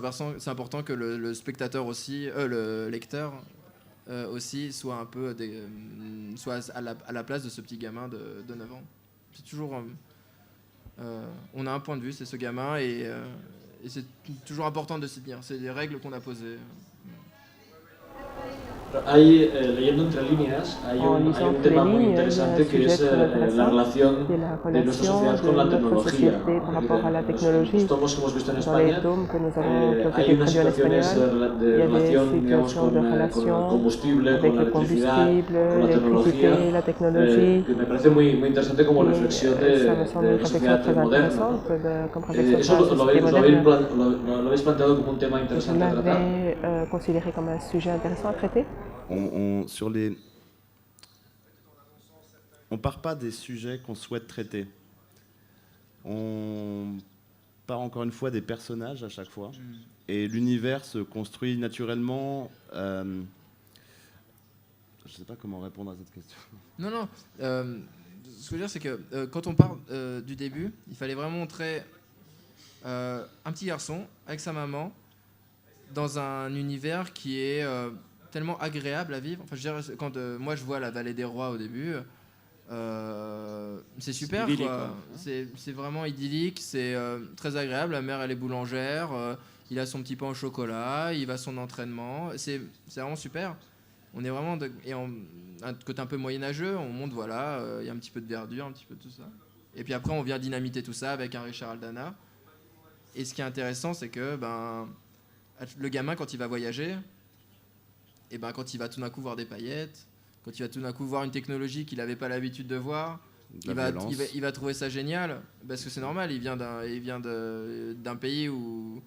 important que le spectateur aussi, le lecteur aussi soit un peu soit à la place de ce petit gamin de 9 ans. C'est toujours on a un point de vue, c'est ce gamin, et c'est toujours important de s'y tenir. C'est des règles qu'on a posées. Hay, leyendo entre líneas, hay un tema muy interesante que es la relación de nuestra sociedad con la tecnología. En los tomos que hemos visto en España, hay unas situaciones de relación, digamos, con el combustible, con la electricidad, con la tecnología, que me parece muy interesante como reflexión de la sociedad moderna. ¿Eso lo habéis planteado como un tema interesante a tratar? Considéré comme un sujet intéressant à traiter. On part pas des sujets qu'on souhaite traiter. On part encore une fois des personnages à chaque fois. Et l'univers se construit naturellement. Je ne sais pas comment répondre à cette question. Non. Ce que je veux dire, c'est que quand on part du début, il fallait vraiment montrer un petit garçon avec sa maman dans un univers qui est tellement agréable à vivre. Enfin, je dirais, quand moi je vois la Vallée des Rois au début, c'est super, idyllique, quoi. C'est vraiment idyllique, c'est très agréable. La mère, elle est boulangère, il a son petit pain au chocolat, il va à son entraînement. C'est vraiment super. On est vraiment un côté un peu moyenâgeux. On monte, voilà, il y a un petit peu de verdure, un petit peu de tout ça. Et puis après, on vient dynamiter tout ça avec un Richard Aldana. Et ce qui est intéressant, c'est que le gamin, quand il va voyager, et quand il va tout d'un coup voir des paillettes, quand il va tout d'un coup voir une technologie qu'il n'avait pas l'habitude de voir, il va trouver ça génial, parce que c'est normal, il vient d'un pays où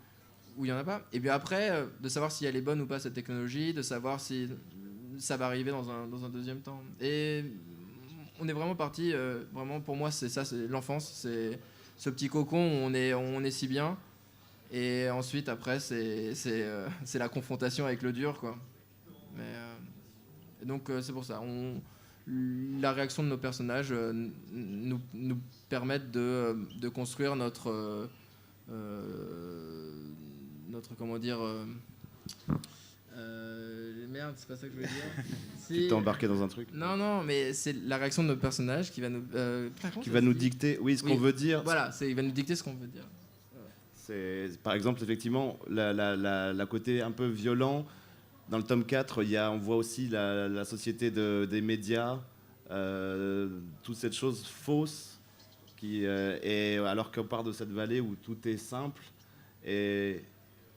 il n'y en a pas. Et puis après, de savoir si elle est bonne ou pas, cette technologie, de savoir si ça va arriver dans un deuxième temps. Et on est vraiment parti, vraiment pour moi, c'est ça, c'est l'enfance, c'est ce petit cocon où on est si bien. Et ensuite, après, c'est la confrontation avec le dur, quoi. Donc c'est pour ça. La réaction de nos personnages nous permettent de construire notre comment dire. Merde, c'est pas ça que je voulais dire. Tu t'es embarqué dans un truc. Non, mais c'est la réaction de nos personnages qui va nous dicter, qu'on veut dire. Voilà, il va nous dicter ce qu'on veut dire. Par exemple, effectivement, la côté un peu violent. Dans le tome 4, on voit aussi la société des médias, toute cette chose fausse, et alors qu'on part de cette vallée où tout est simple. Et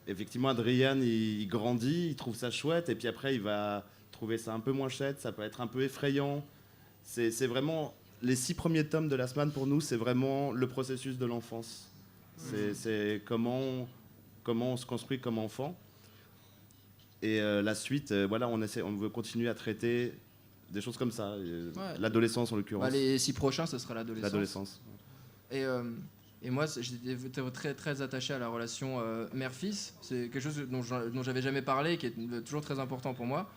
effectivement, Adrian, il grandit, il trouve ça chouette, et puis après, il va trouver ça un peu moins chouette, ça peut être un peu effrayant. C'est vraiment... Les 6 premiers tomes de La Semaine, pour nous, c'est vraiment le processus de l'enfance. C'est comment on se construit comme enfant. Et la suite, voilà, on veut continuer à traiter des choses comme ça. L'adolescence, en l'occurrence. Les 6 prochains, ce sera l'adolescence. L'adolescence. Et moi, j'étais très, très attaché à la relation mère-fils. C'est quelque chose dont j'avais jamais parlé, qui est toujours très important pour moi.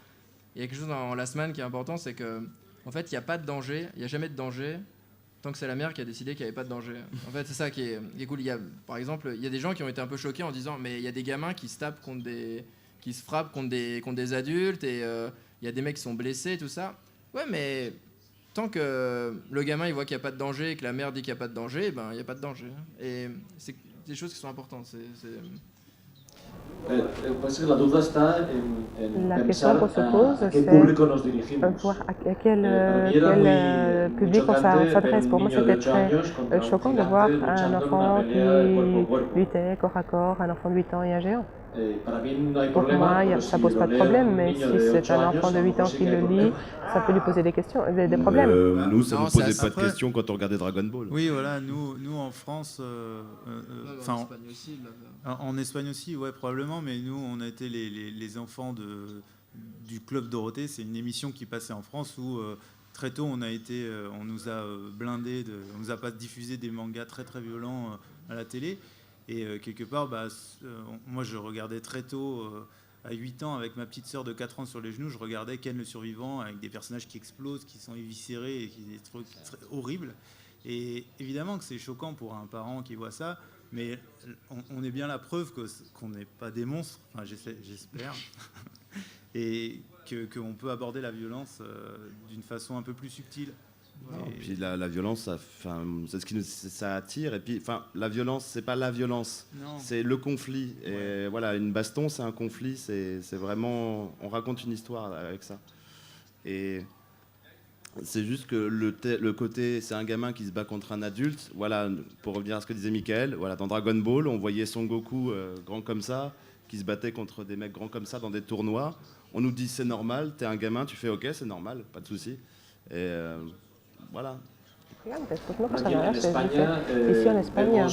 Il y a quelque chose dans Last Man qui est important, c'est que en fait, il n'y a pas de danger, il n'y a jamais de danger tant que c'est la mère qui a décidé qu'il n'y avait pas de danger. En fait, c'est ça qui est cool. Par exemple, il y a des gens qui ont été un peu choqués en disant mais il y a des gamins qui se tapent qui se frappent contre des adultes et il y a des mecs qui sont blessés, tout ça. Ouais, mais tant que le gamin il voit qu'il n'y a pas de danger et que la mère dit qu'il n'y a pas de danger, ben il n'y a pas de danger. Et c'est des choses qui sont importantes. La question qu'on se pose, c'est voir à quel public on s'adresse. Pour moi, c'était très choquant de voir un enfant qui luttait corps à corps, un enfant de 8 ans et un géant. Pour moi, ça ne pose pas de problème, mais si c'est un enfant de 8 ans qui le lit, ça peut lui poser des problèmes. Nous, ça ne nous posait pas de questions quand on regardait Dragon Ball. Oui, voilà, nous en France, en Espagne aussi, ouais, probablement, mais nous, on a été les enfants du Club Dorothée. C'est une émission qui passait en France où très tôt, on nous a blindés, on nous a pas diffusé des mangas très très violents à la télé. Et quelque part, moi je regardais très tôt, à 8 ans, avec ma petite sœur de 4 ans sur les genoux, je regardais Ken le Survivant avec des personnages qui explosent, qui sont éviscérés et des trucs horribles. Et évidemment que c'est choquant pour un parent qui voit ça, mais on est bien la preuve qu'on n'est pas des monstres, enfin, j'espère, et qu'on peut aborder la violence d'une façon un peu plus subtile. Et puis la violence, c'est ce qui ça attire. Et puis, la violence, c'est pas la violence, c'est le conflit. Et voilà, une baston, c'est un conflit. C'est vraiment, on raconte une histoire avec ça. Et c'est juste que le côté, c'est un gamin qui se bat contre un adulte. Voilà, pour revenir à ce que disait Michael. Voilà, dans Dragon Ball, on voyait Son Goku grand comme ça, qui se battait contre des mecs grands comme ça dans des tournois. On nous dit c'est normal. T'es un gamin, tu fais ok, c'est normal, pas de souci. Et voilà. Nosotros en España, ici en Espagne,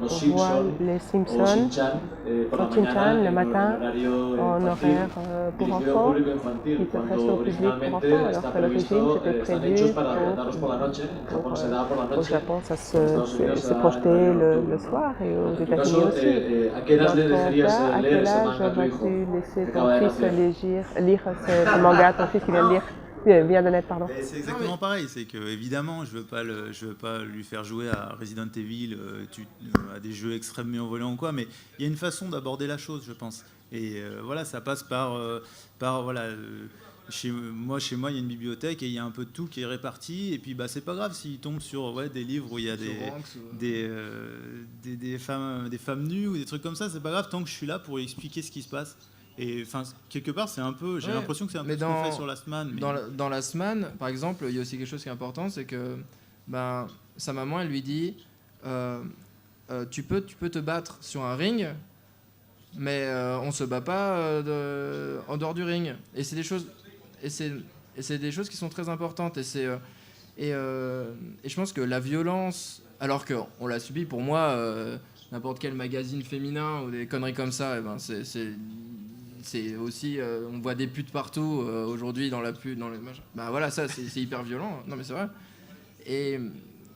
on voit les Simpsons o Shin-Chan le matin en horaire pour enfants, qui était presque au public pour enfants, alors que l'origine c'était prévu au Japon, ça se projetait le soir et aux États-Unis aussi. Dans ton cas, à quel âge vas-tu laisser ton fils lire ce manga, ton fils qui vient de lire? Vient de naître, pardon. C'est exactement pareil, c'est que évidemment je veux pas lui faire jouer à Resident Evil, à des jeux extrêmement violents ou quoi, mais il y a une façon d'aborder la chose, je pense. Et voilà, ça passe par voilà. Chez moi, il y a une bibliothèque et il y a un peu de tout qui est réparti. Et puis, c'est pas grave s'il tombe sur des livres où il y a des femmes nues ou des trucs comme ça. C'est pas grave tant que je suis là pour lui expliquer ce qui se passe. Et quelque part, c'est un peu. J'ai l'impression que c'est un peu ce qu'on fait sur Last Man. Mais... Dans Last Man, par exemple, il y a aussi quelque chose qui est important, c'est que sa maman, elle lui dit tu peux te battre sur un ring, mais on se bat pas en dehors du ring. Et c'est des choses. Et c'est des choses qui sont très importantes. Et je pense que la violence, alors qu'on l'a subi, pour moi, n'importe quel magazine féminin ou des conneries comme ça, c'est aussi, on voit des putes partout aujourd'hui dans la pub, dans les machins. Voilà, ça c'est hyper violent. Non mais c'est vrai. Et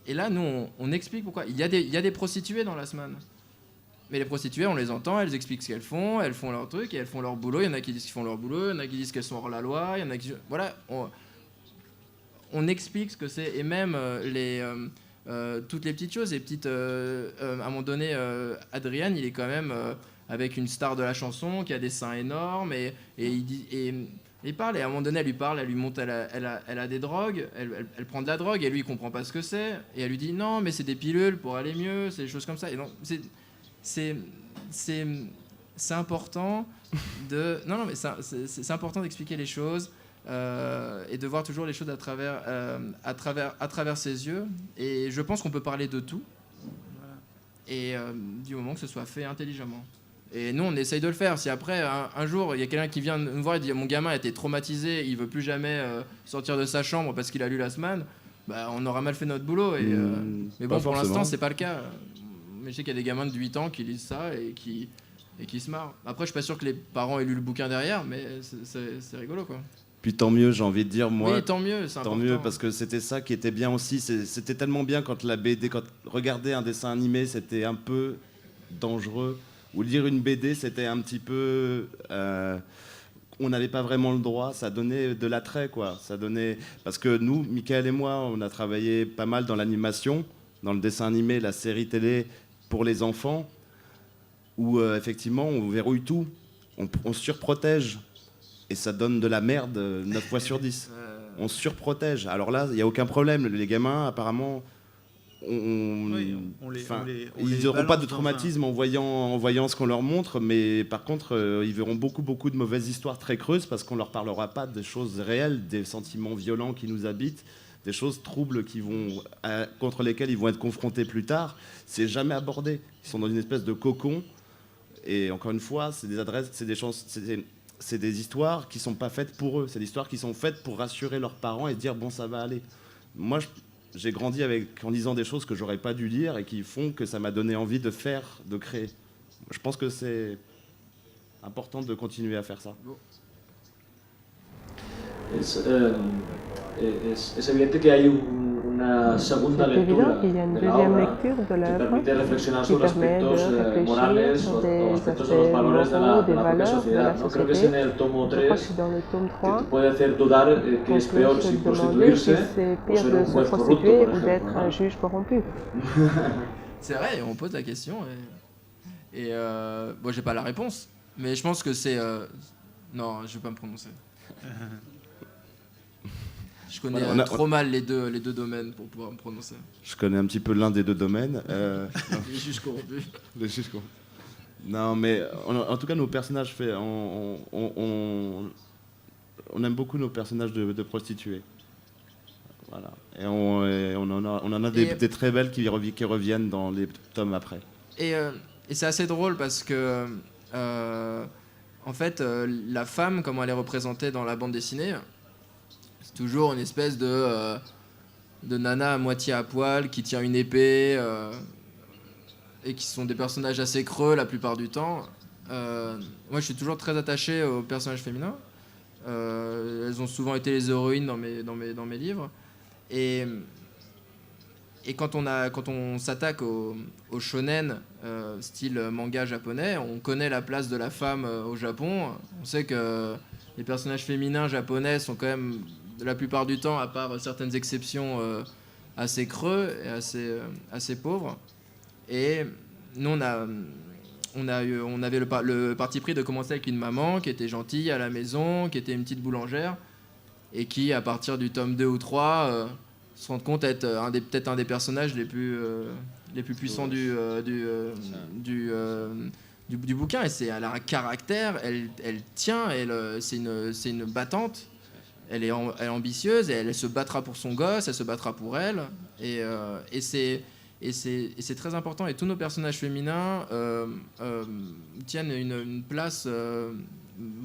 là, nous, on explique pourquoi. Il y a des prostituées dans la semaine. Mais les prostituées, on les entend, elles expliquent ce qu'elles font leur truc et elles font leur boulot. Il y en a qui disent qu'ils font leur boulot, il y en a qui disent qu'elles sont hors la loi, il y en a qui... Voilà, on explique ce que c'est. Et même toutes les petites choses, à un moment donné, Adrien, il est quand même avec une star de la chanson qui a des seins énormes et il parle, et à un moment donné, elle lui montre, elle a des drogues, elle prend de la drogue, et lui, il comprend pas ce que c'est, et elle lui dit non, mais c'est des pilules pour aller mieux, c'est des choses comme ça. Et donc, c'est important de... Non, mais c'est important d'expliquer les choses et de voir toujours les choses à travers ses yeux. Et je pense qu'on peut parler de tout, et du moment que ce soit fait intelligemment. Et nous, on essaye de le faire. Si après, un jour, il y a quelqu'un qui vient nous voir et dit « Mon gamin a été traumatisé, il veut plus jamais sortir de sa chambre parce qu'il a lu Last Man », on aura mal fait notre boulot. Mais bon, pour l'instant, c'est pas le cas. Mais je sais qu'il y a des gamins de 8 ans qui lisent ça et et qui se marrent. Après, je suis pas sûr que les parents aient lu le bouquin derrière, mais c'est rigolo, quoi. Puis tant mieux, j'ai envie de dire, moi. Oui, tant mieux, c'est important. Tant mieux, parce que c'était ça qui était bien aussi. C'était tellement bien quand la BD, quand regarder un dessin animé, c'était un peu dangereux. Ou lire une BD, c'était un petit peu... on n'avait pas vraiment le droit, ça donnait de l'attrait, quoi. Ça donnait... Parce que nous, Michael et moi, on a travaillé pas mal dans l'animation, dans le dessin animé, la série télé pour les enfants, où effectivement, on verrouille tout, on surprotège. Et ça donne de la merde 9 fois sur 10. On surprotège. Alors là, il n'y a aucun problème. Les gamins, apparemment, ils n'auront pas de traumatisme en voyant ce qu'on leur montre, mais par contre, ils verront beaucoup de mauvaises histoires très creuses parce qu'on ne leur parlera pas des choses réelles, des sentiments violents qui nous habitent, des choses troubles contre lesquelles ils vont être confrontés plus tard. C'est jamais abordé. Ils sont dans une espèce de cocon. Et encore une fois, c'est des histoires qui ne sont pas faites pour eux. C'est des histoires qui sont faites pour rassurer leurs parents et dire « bon, ça va aller ». Moi, j'ai grandi en lisant des choses que j'aurais pas dû lire et qui font que ça m'a donné envie de créer. Je pense que c'est important de continuer à faire ça. Es evidente que hay una segunda lectura de la obra que permite reflexionar sobre aspectos morales o aspectos de los valores de la propia sociedad. ¿No? Creo que es en el tomo 3 que te puede hacer dudar que es peor si prostituirse o ser un juez corrupto, por ejemplo. C'est vrai, on pose la question et bon, j'ai pas la réponse, mais je pense que c'est... Non, je vais pas me prononcer. Je connais trop mal les deux domaines pour pouvoir me prononcer. Je connais un petit peu l'un des deux domaines. Les juges corrompus. Les juges corrompus. Non, mais en tout cas, nos personnages, on aime beaucoup nos personnages de prostituées. Voilà. Et on en a des très belles qui reviennent dans les tomes après. Et c'est assez drôle parce que, en fait, la femme, comment elle est représentée dans la bande dessinée, c'est toujours une espèce de nana à moitié à poil qui tient une épée et qui sont des personnages assez creux la plupart du temps. Moi, je suis toujours très attaché aux personnages féminins. Elles ont souvent été les héroïnes dans mes livres. Et quand on s'attaque au shonen, style manga japonais, on connaît la place de la femme au Japon. On sait que les personnages féminins japonais sont quand même, la plupart du temps, à part certaines exceptions, assez creux et assez pauvres. Et nous, on avait le parti pris de commencer avec une maman qui était gentille à la maison, qui était une petite boulangère, et qui, à partir du tome 2 ou 3, se rend compte être peut-être un des personnages les plus puissants du bouquin. Et elle a un caractère, elle tient, c'est une battante. Elle est ambitieuse et elle se battra pour son gosse, elle se battra pour elle. Et c'est très important. Et tous nos personnages féminins tiennent une place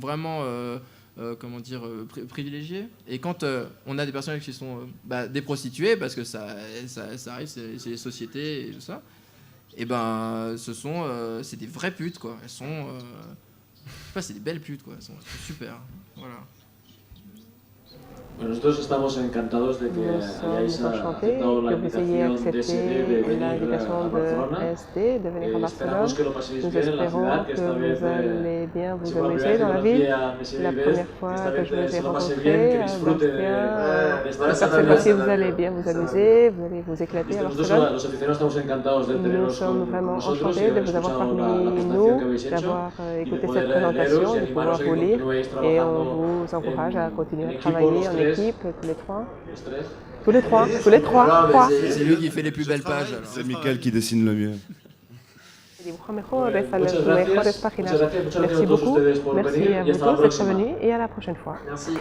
vraiment privilégiée. Et quand on a des personnages qui sont des prostituées, parce que ça arrive, c'est les sociétés et tout ça, et c'est des vraies putes, quoi. Elles sont... c'est des belles putes, quoi. Elles sont super. Voilà. Bueno, nosotros estamos encantados de que hayáis aceptado la invitación de SD de venir a Barcelona. Esperamos que lo paséis bien en la ciudad, que esta vez c'est pas la première fois que je viens à esta vez se lo pase bien, que disfrute de estar esta tarde. Vous allez bien vous amuser, vous allez vous éclater à Barcelone. Los aficionados estamos encantados de teneros Nous sommes vraiment con nosotros y enchantés de haber vous avoir escuchado parmi la presentación nous, que habéis hecho d'avoir y de écouté poder cette présentation, leeros y de pouvoir animaros a que vous lire. continuéis Et on trabajando vous encourage à continuer à en travailler equipo, en équipe, tous les trois. Tous les trois. Tous les trois. C'est lui qui fait les plus belles pages. Alors. C'est Michael qui dessine le mieux. Dibuja mejores, a las mejores páginas. Merci beaucoup. Merci à vous tous d'être venus et à la prochaine fois. Merci.